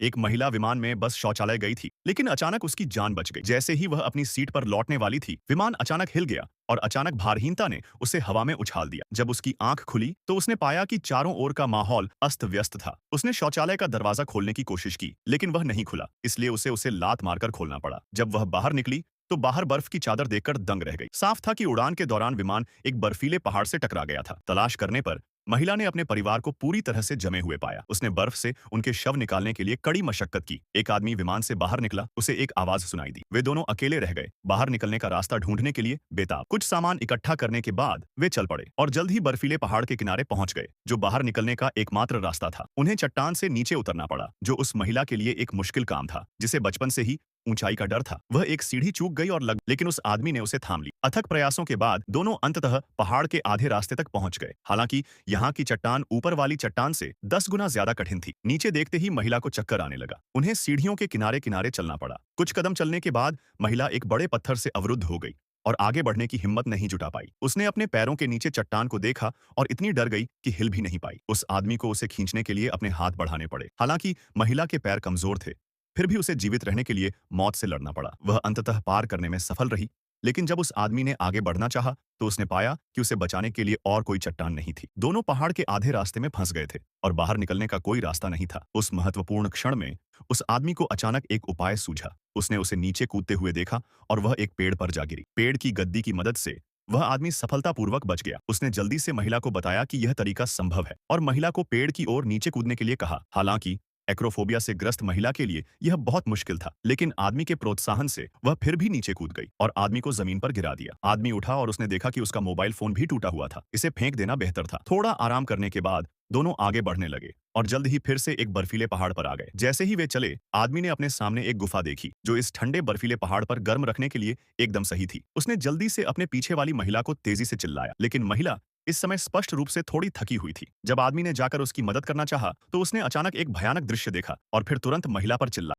एक महिला विमान में बस शौचालय गई थी, लेकिन अचानक उसकी जान बच गई। जैसे ही वह अपनी सीट पर लौटने वाली थी, विमान अचानक हिल गया और अचानक भारहीनता ने उसे हवा में उछाल दिया। जब उसकी आंख खुली तो उसने पाया कि चारों ओर का माहौल अस्त व्यस्त था। उसने शौचालय का दरवाजा खोलने की कोशिश की, लेकिन वह नहीं खुला, इसलिए उसे उसे लात मारकर खोलना पड़ा। जब वह बाहर निकली तो बाहर बर्फ की चादर देखकर दंग रह गई। साफ था कि उड़ान के दौरान विमान एक बर्फीले पहाड़ से टकरा गया था। तलाश करने पर महिला ने अपने परिवार को पूरी तरह से जमे हुए पाया। उसने बर्फ से उनके शव निकालने के लिए कड़ी मशक्कत की। एक आदमी विमान से बाहर निकला, उसे एक आवाज सुनाई दी। वे दोनों अकेले रह गए, बाहर निकलने का रास्ता ढूंढने के लिए बेताब। कुछ सामान इकट्ठा करने के बाद वे चल पड़े और जल्द ही बर्फीले पहाड़ के किनारे पहुंच गए, जो बाहर निकलने का एकमात्र रास्ता था। उन्हें चट्टान से नीचे उतरना पड़ा, जो उस महिला के लिए एक मुश्किल काम था, जिसे बचपन से ही ऊंचाई का डर था। वह एक सीढ़ी चूक गई लेकिन उस आदमी ने उसे थाम ली। अथक प्रयासों के बाद दोनों अंततः पहाड़ के आधे रास्ते तक पहुंच गए। हालांकि यहाँ की चट्टान ऊपर वाली चट्टान से 10 गुना ज्यादा कठिन थी। नीचे देखते ही महिला को चक्कर आने लगा। उन्हें सीढ़ियों के किनारे किनारे चलना पड़ा। कुछ कदम चलने के बाद महिला एक बड़े पत्थर से अवरुद्ध हो गई और आगे बढ़ने की हिम्मत नहीं जुटा पाई। उसने अपने पैरों के नीचे चट्टान को देखा और इतनी डर गई कि हिल भी नहीं पाई। उस आदमी को उसे खींचने के लिए अपने हाथ बढ़ाने पड़े। हालांकि महिला के पैर कमजोर थे, फिर भी उसे जीवित रहने के लिए मौत से लड़ना पड़ा। वह अंततः पार करने में सफल रही, लेकिन जब उस आदमी ने आगे बढ़ना चाहा, तो उसने पाया कि उसे बचाने के लिए और कोई चट्टान नहीं थी। दोनों पहाड़ के आधे रास्ते में फंस गए थे और बाहर निकलने का कोई रास्ता नहीं था। उस महत्वपूर्ण क्षण में उस आदमी को अचानक एक उपाय सूझा। उसने उसे नीचे कूदते हुए देखा और वह एक पेड़ पर जा गिरी। पेड़ की गद्दी की मदद से वह आदमी सफलतापूर्वक बच गया। उसने जल्दी से महिला को बताया कि यह तरीका संभव है और महिला को पेड़ की ओर नीचे कूदने के लिए कहा। हालांकि एक्रोफोबिया से ग्रस्त महिला के लिए यह बहुत मुश्किल था, लेकिन आदमी के प्रोत्साहन से वह फिर भी नीचे कूद गई और आदमी को जमीन पर गिरा दिया। आदमी उठा और उसने देखा कि उसका मोबाइल फोन भी टूटा हुआ था। इसे फेंक देना बेहतर था। थोड़ा आराम करने के बाद दोनों आगे बढ़ने लगे और जल्द ही फिर से एक बर्फीले पहाड़ पर आ गए। जैसे ही वे चले, आदमी ने अपने सामने एक गुफा देखी, जो इस ठंडे बर्फीले पहाड़ पर गर्म रखने के लिए एकदम सही थी। उसने जल्दी से अपने पीछे वाली महिला को तेजी से चिल्लाया, लेकिन महिला इस समय स्पष्ट रूप से थोड़ी थकी हुई थी। जब आदमी ने जाकर उसकी मदद करना चाहा, तो उसने अचानक एक भयानक दृश्य देखा और फिर तुरंत महिला पर चिल्लाया।